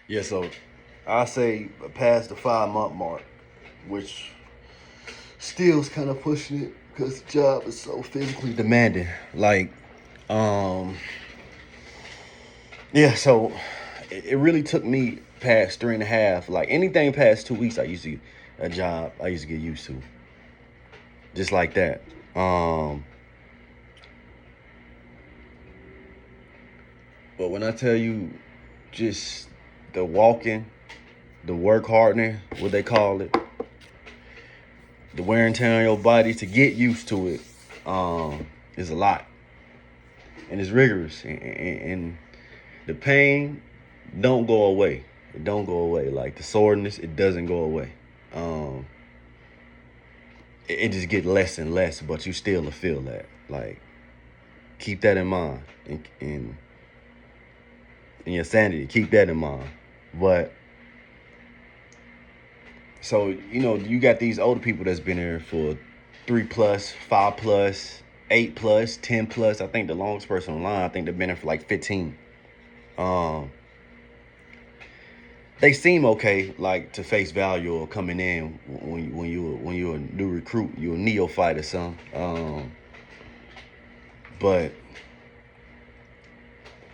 Yeah, so I say past the 5 month mark, which still is kind of pushing it because the job is so physically demanding. Um, yeah, so it really took me past 3.5. Like anything past 2 weeks, a job I used to get used to, just like that. Um, but when I tell you, just the walking, the work hardening, what they call it, the wear and tear on your body to get used to it, is a lot, and it's rigorous, and the pain don't go away. It don't go away. Like the soreness, it doesn't go away. Um, it just get less and less, but you still will feel that. Like keep that in mind, and in your sanity, keep that in mind. But so you got these older people that's been here for 3+, 5+, 8+, 10+. I think the longest person online, I think they've been here for like 15. Um, they seem okay, like to face value or coming in when you're a new recruit, you're a neophyte or something. But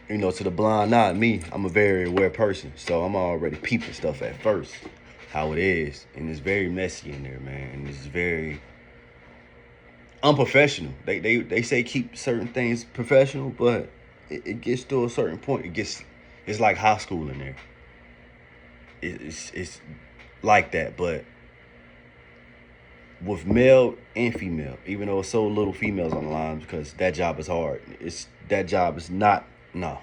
to the blind eye, me, I'm a very aware person, so I'm already peeping stuff at first, how it is, and it's very messy in there, man, and it's very unprofessional. They say keep certain things professional, but it gets to a certain point. It's like high school in there. It's like that, but with male and female, even though it's so little females on the line because that job is hard. That job is not no,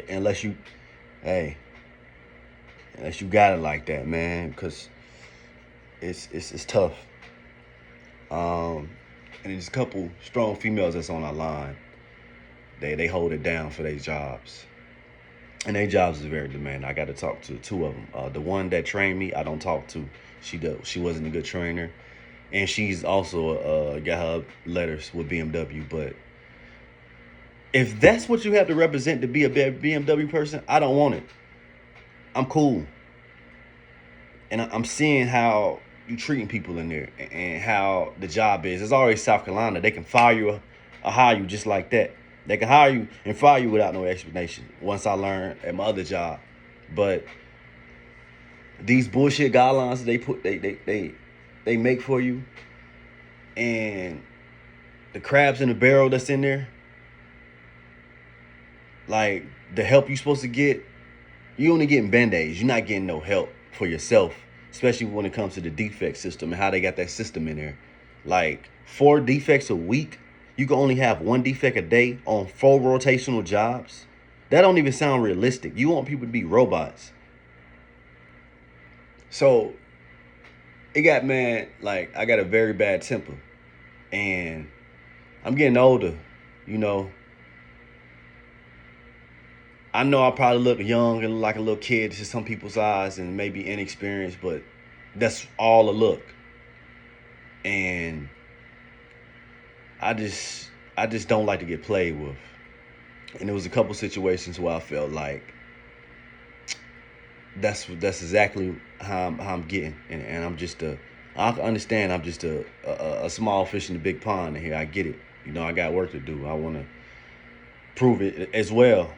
unless you, hey, unless you got it like that, man, because it's tough. And there's a couple strong females that's on our line. They hold it down for their jobs, and their jobs is very demanding. I got to talk to two of them. The one that trained me, I don't talk to. She wasn't a good trainer, and she's also got her letters with BMW. But if that's what you have to represent to be a BMW person, I don't want it. I'm cool, and I'm seeing how you treating people in there and how the job is. It's already South Carolina. They can fire you or hire you just like that. They can hire you and fire you without no explanation. Once I learned at my other job, but these bullshit guidelines they make for you, and the crabs in the barrel that's in there, like the help you're supposed to get, you only getting band-aids. You're not getting no help for yourself, especially when it comes to the defect system and how they got that system in there. Like 4 defects a week, you can only have 1 defect a day on 4 rotational jobs. That don't even sound realistic. You want people to be robots. So it got, man, like I got a very bad temper, and I'm getting older, you know. I know I probably look young and like a little kid to some people's eyes and maybe inexperienced, but that's all a look. And I just don't like to get played with. And there was a couple situations where I felt like that's exactly how I'm getting, and I understand I'm just a small fish in the big pond in here. I get it. I got work to do. I want to prove it as well.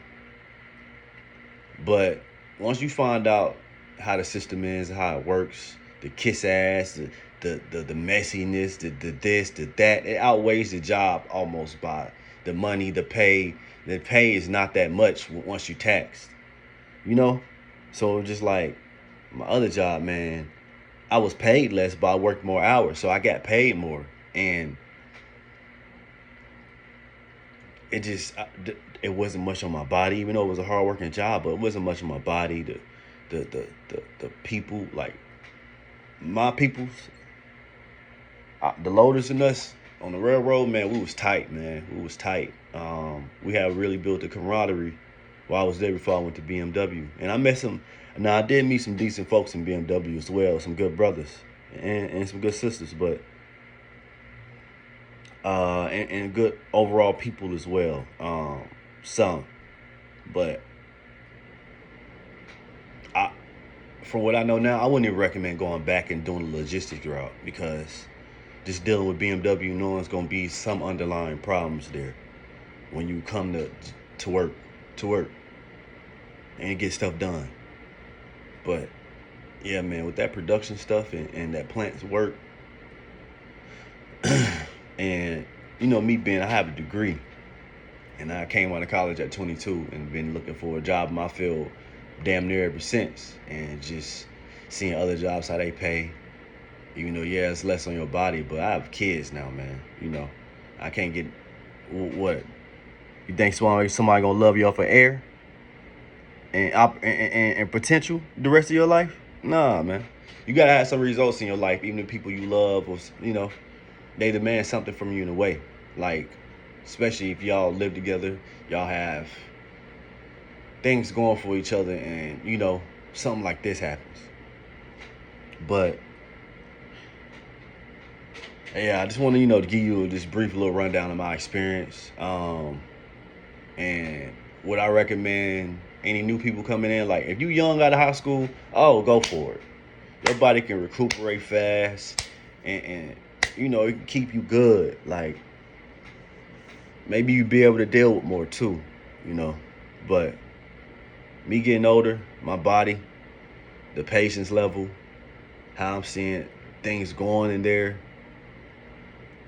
But once you find out how the system is, how it works, the kiss ass, the messiness, the this, the that, it outweighs the job almost by the money, the pay. The pay is not that much once you taxed, you know? So just like my other job, man, I was paid less, but I worked more hours, so I got paid more. And it just it wasn't much on my body, even though it was a hard working job, but it wasn't much on my body. The people, like my peoples, the loaders and us on the railroad, man, we was tight, man. We was tight. We had really built a camaraderie while I was there before I went to BMW, and I met some. Now I did meet some decent folks in BMW as well, some good brothers and some good sisters, but and good overall people as well. Some, but for what I know now, I wouldn't even recommend going back and doing the logistics route, because just dealing with BMW, knowing it's gonna be some underlying problems there when you come to work and get stuff done. But yeah, man, with that production stuff and that plant's work, and I have a degree, and I came out of college at 22 and been looking for a job in my field damn near ever since, and just seeing other jobs, how they pay, even though, yeah, it's less on your body. But I have kids now, man. I can't get, what, you think somebody gonna love you off of air and potential the rest of your life? Nah, man. You gotta have some results in your life, even the people you love, or they demand something from you in a way. Like, especially if y'all live together, y'all have things going for each other, and something like this happens. But yeah, I just want to to give you this brief little rundown of my experience, and what I recommend any new people coming in. Like, if you young out of high school, go for it. Your body can recuperate fast, and it can keep you good. Like, maybe you be able to deal with more too, But me getting older, my body, the patience level, how I'm seeing things going in there,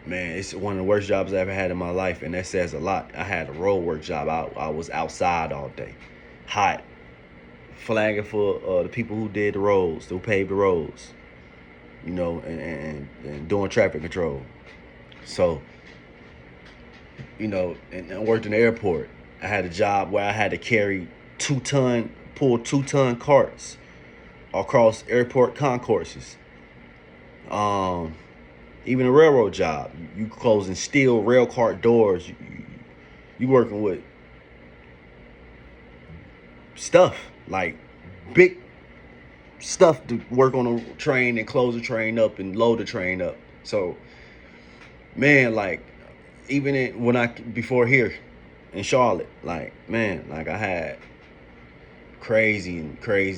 man, it's one of the worst jobs I ever had in my life, and that says a lot. I had a road work job. I was outside all day, hot, flagging for the people who did the roads, who paved the roads, and doing traffic control. So, and I worked in the airport. I had a job where I had to pull 2-ton carts across airport concourses. Even a railroad job, you closing steel rail cart doors. You working with stuff, like big stuff, to work on a train and close the train up and load the train up. So, man, like, even before here in Charlotte, like, man, like, I had crazy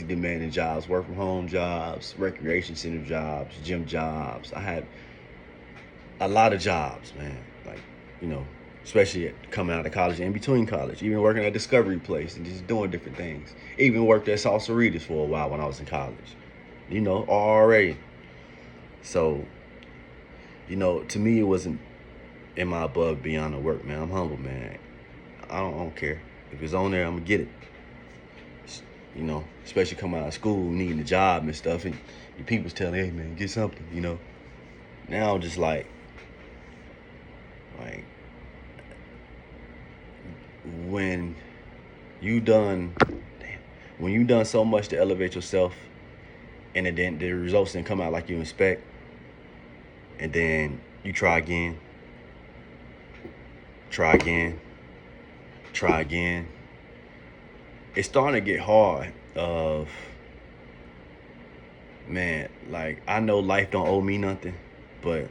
demanding jobs, work from home jobs, recreation center jobs, gym jobs. I had a lot of jobs, man. Like, especially coming out of college and in between college, even working at Discovery Place and just doing different things. Even worked at Salsaritas for a while when I was in college, already. So, to me, it wasn't in my above beyond the work, man. I'm humble, man. I don't care. If it's on there, I'm gonna get it. Especially coming out of school, needing a job and stuff, and your people's telling, hey, man, get something, Now I'm just like, when you done so much to elevate yourself, and then the results didn't come out like you expect, and then you try again, it's starting to get hard. Man, like, I know life don't owe me nothing, but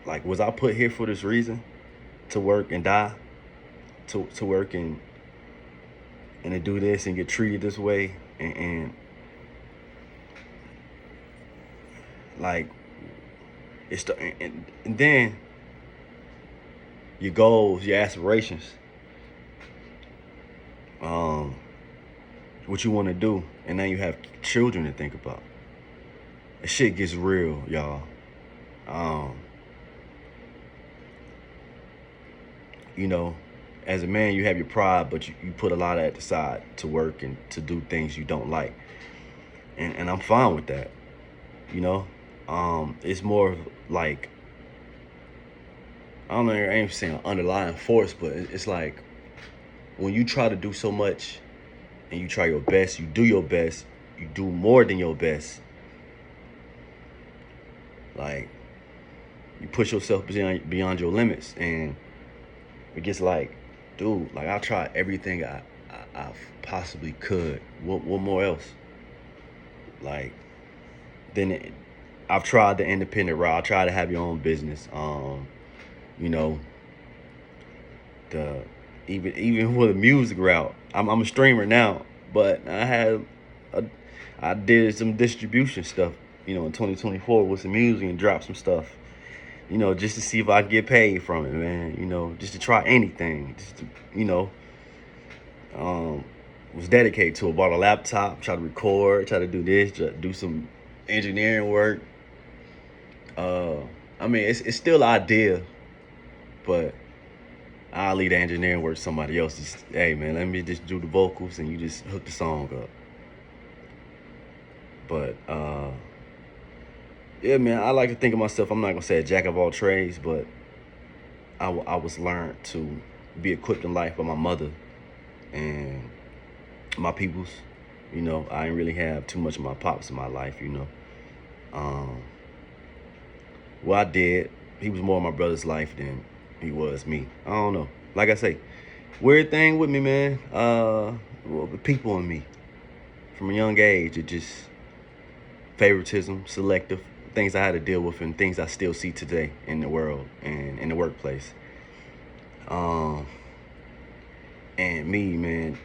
like, was I put here for this reason? To work and die? To work and to do this and get treated this way, and like, and then your goals, your aspirations, what you want to do, and now you have children to think about. The shit gets real, y'all. As a man, you have your pride, but you put a lot of that aside to work and to do things you don't like. And I'm fine with that. It's more like, I don't know, I ain't saying underlying force, but it's like, when you try to do so much and you try your best, you do your best, you do more than your best, like, you push yourself beyond your limits, and it gets like, dude, like, I tried everything I possibly could. What more else? Like, then I've tried the independent route. I tried to have your own business. Even with the music route, I'm a streamer now, but I had I did some distribution stuff, in 2024 with some music and dropped some stuff, just to see if I could get paid from it, man. Just to try anything, just to, was dedicated to it. Bought a laptop, try to record, try to do this, try to do some engineering work. I mean, it's still an idea, but I'll leave the engineering work to somebody else. Just, hey, man, let me just do the vocals and you just hook the song up. But, yeah, man, I like to think of myself, I'm not going to say a jack of all trades, but I was learned to be equipped in life by my mother and my peoples. I didn't really have too much of my pops in my life, Well, I did. He was more of my brother's life than he was me. I don't know. Like I say, weird thing with me, man. Well, the people in me. From a young age, it just favoritism, selective, things I had to deal with and things I still see today in the world and in the workplace. And me, man,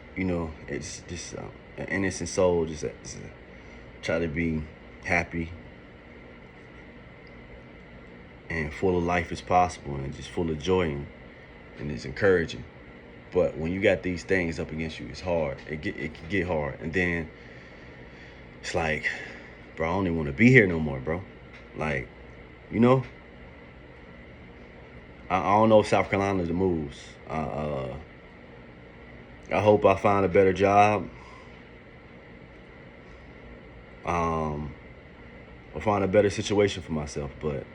it's just an innocent soul, just try to be happy and full of life as possible and just full of joy and it's encouraging. But when you got these things up against you, it's hard. It can get hard. And then it's like, bro, I don't even want to be here no more, bro. Like, I don't know if South Carolina's the moves. I hope I find a better job. Or find a better situation for myself. But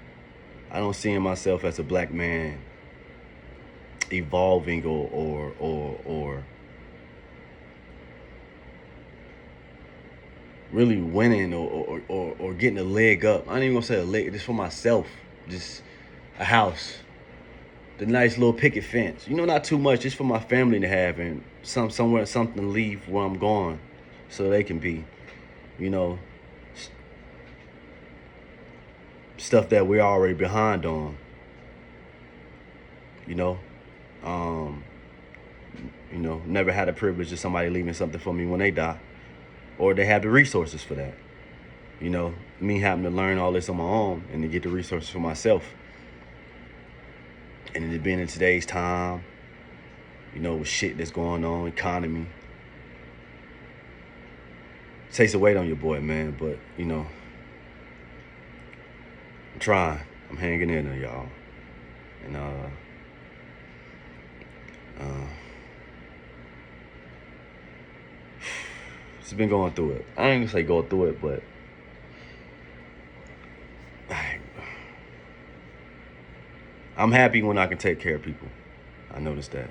I don't see myself as a black man evolving or really winning or getting a leg up. I ain't even gonna say a leg, just for myself. Just a house. The nice little picket fence. Not too much, just for my family to have and somewhere, something to leave where I'm going so they can be, stuff that we're already behind on, never had the privilege of somebody leaving something for me when they die, or they have the resources for that. Me having to learn all this on my own and to get the resources for myself. And it being in today's time, with shit that's going on, economy, takes a weight on your boy, man. But, I'm trying. I'm hanging in there, y'all. And, it's been going through it. I ain't gonna say go through it, but I'm happy when I can take care of people. I noticed that.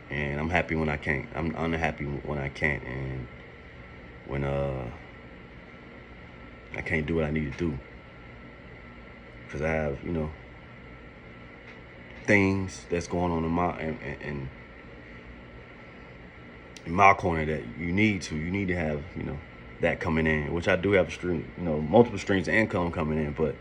And I'm happy when I can't. I'm unhappy when I can't. And when I can't do what I need to do. Because I have, things that's going on in my corner that you need to have, that coming in, which I do have a stream, multiple streams of income coming in, but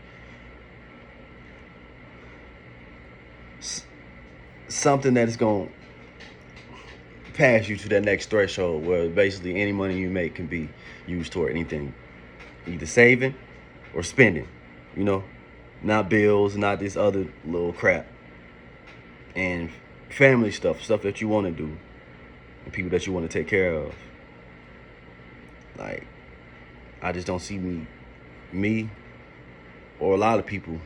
something that is going to pass you to that next threshold where basically any money you make can be used toward anything, either saving or spending, not bills, not this other little crap, and family stuff that you want to do and people that you want to take care of. Like, I just don't see me or a lot of people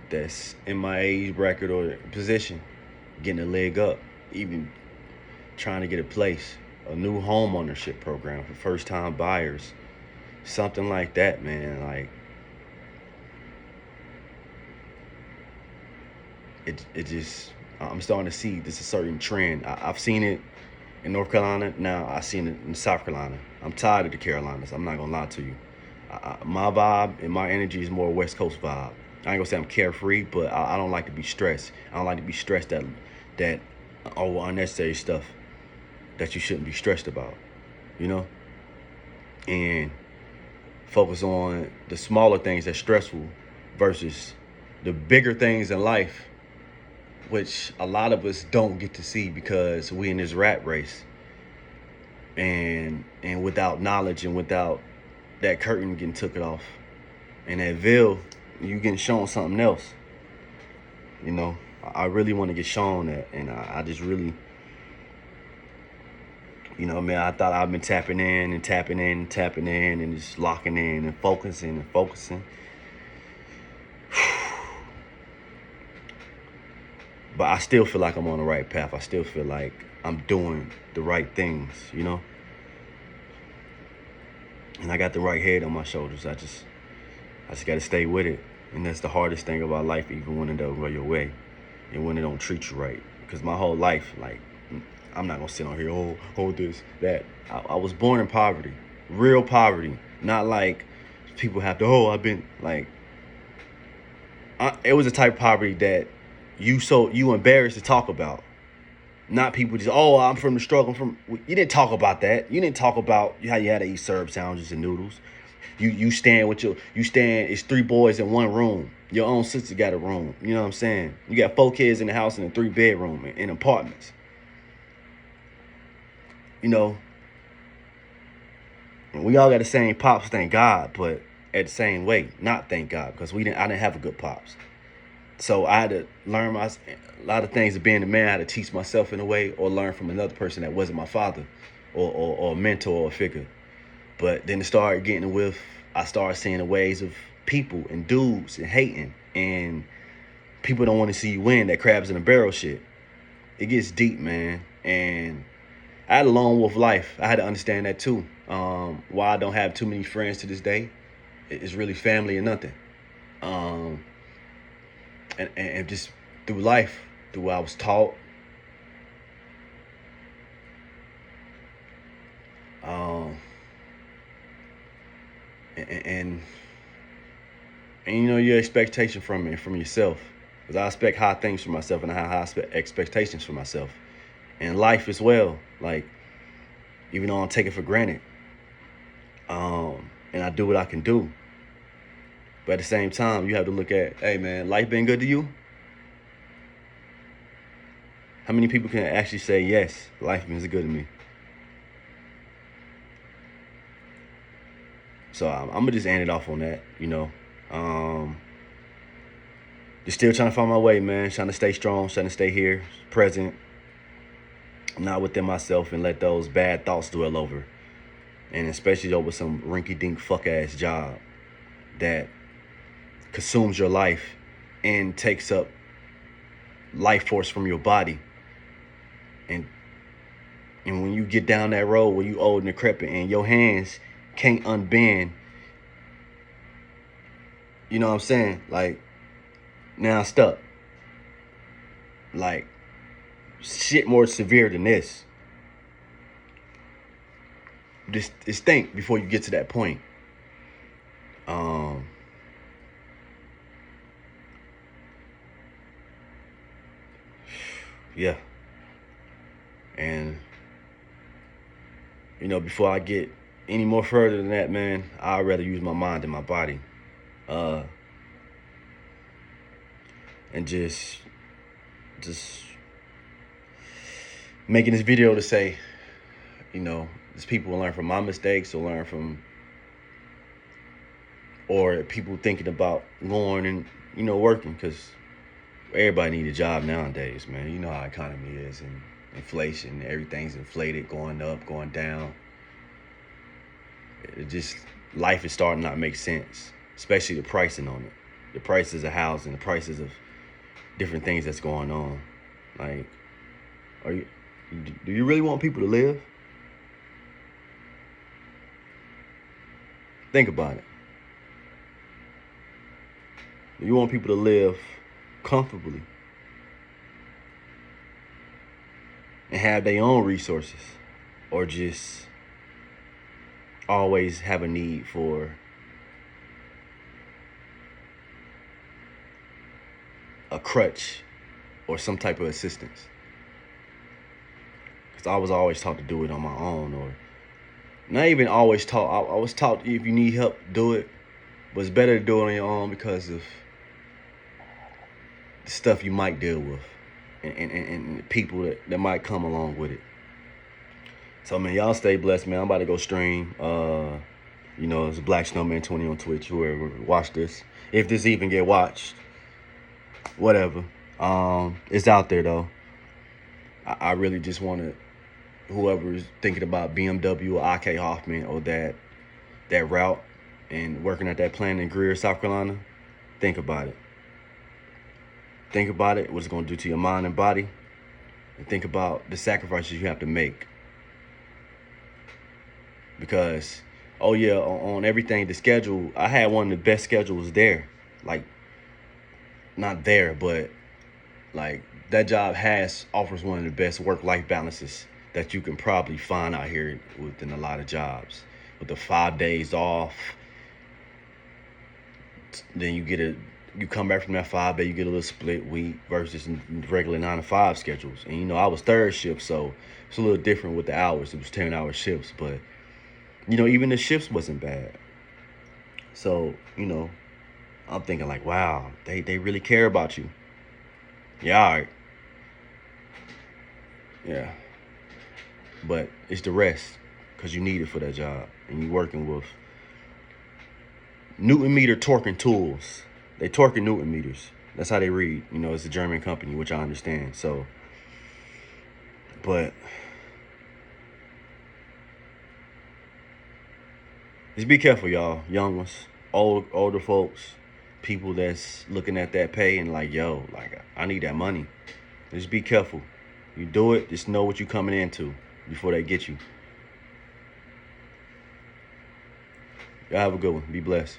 that's in my age bracket or position getting a leg up, even trying to get a place, a new home ownership program for first-time buyers, something like that, man. Like, it just, I'm starting to see this a certain trend. I've seen it in North Carolina. Now I've seen it in South Carolina. I'm tired of the Carolinas. I'm not gonna lie to you. My vibe and my energy is more West Coast vibe. I ain't gonna say I'm carefree, but I don't like to be stressed. I don't like to be stressed that unnecessary stuff that you shouldn't be stressed about, and focus on the smaller things that's stressful versus the bigger things in life, which a lot of us don't get to see because we in this rat race and without knowledge and without that curtain getting took it off and that veil, you getting shown something else. You know, I really want to get shown that, and I just really, you know, man, I thought I've been tapping in and tapping in and tapping in and just locking in and focusing and focusing. But I still feel like I'm on the right path. I still feel like I'm doing the right things, you know? And I got the right head on my shoulders. I just got to stay with it. And that's the hardest thing about life, even when it don't go your way and when it don't treat you right. Because my whole life, like, I'm not going to sit on here, hold this, that. I was born in poverty, real poverty. Not like people have to, I've been, like, it was a type of poverty that you embarrassed to talk about. Not people just, I'm from the struggle. You didn't talk about that. You didn't talk about how you had to eat syrup sandwiches and noodles. You stand, it's 3 boys in one room. Your own sister got a room. You know what I'm saying? You got 4 kids in the house in a 3-bedroom in apartments. You know, and we all got the same pops, thank God, but at the same way, not thank God, because I didn't have a good pops. So I had to learn a lot of things of being a man. I had to teach myself in a way, or learn from another person that wasn't my father, or a mentor or a figure. But then it started getting with, I started seeing the ways of people and dudes and hating, and people don't want to see you win, that crabs in a barrel shit. It gets deep, man. And I had a lone wolf life. I had to understand that too. Why I don't have too many friends to this day, it's really family or nothing. And just through life, through what I was taught, and you know, your expectation from yourself, because I expect high things from myself, and I have high expectations for myself, and life as well. Like, even though I don't take it for granted, and I do what I can do, but at the same time, you have to look at, hey man, life been good to you? How many people can actually say, yes, life been good to me? So I'm gonna just end it off on that, you know. Just still trying to find my way, man. Trying to stay strong, trying to stay here, present, not within myself, and let those bad thoughts dwell over. And especially over some rinky-dink fuck-ass job that consumes your life and takes up life force from your body. And when you get down that road where you old and decrepit and your hands can't unbend, you know what I'm saying? Like, now I'm stuck. Like, shit more severe than this. Just think before you get to that point. Yeah. And, you know, before I get any more further than that, man, I'd rather use my mind than my body. And just making this video to say, you know, there's people who learn from my mistakes, or learn from, or people thinking about going and, you know, working, because everybody need a job nowadays, man. You know how economy is, and inflation, everything's inflated, going up, going down. It just, life is starting to not make sense, especially the pricing on it. The prices of housing, the prices of different things that's going on. Like, do you really want people to live? Think about it. Do you want people to live comfortably and have their own resources, or just always have a need for a crutch or some type of assistance? Because I was always taught to do it on my own, or not even always taught. I was taught, if you need help, do it. But it's better to do it on your own because of the stuff you might deal with, and people that might come along with it. So man, y'all stay blessed, man. I'm about to go stream. You know, it's Black Snowman 20 on Twitch. Whoever watch this, if this even get watched, whatever. It's out there though. I really just want to, whoever's thinking about BMW or IK Hoffman or that route and working at that plant in Greer, South Carolina, think about it. Think about it, what it's going to do to your mind and body, and think about the sacrifices you have to make. Because, oh yeah, on everything, the schedule, I had one of the best schedules there. Like, not there, but like that job offers one of the best work-life balances that you can probably find out here within a lot of jobs. With the 5 days off, then you come back from that 5 day, you get a little split week versus regular 9 to 5 schedules. And you know, I was third shift, so it's a little different with the hours. It was 10-hour shifts, but you know, even the shifts wasn't bad. So, you know, I'm thinking like, wow, they really care about you. Yeah, all right. Yeah. But it's the rest, because you need it for that job. And you're working with Newton meter torquing tools. They torquing Newton meters. That's how they read. You know, it's a German company, which I understand. So, but just be careful, y'all. Young ones, older folks, people that's looking at that pay and like, yo, like, I need that money. Just be careful. You do it, just know what you're coming into before they get you. Y'all have a good one. Be blessed.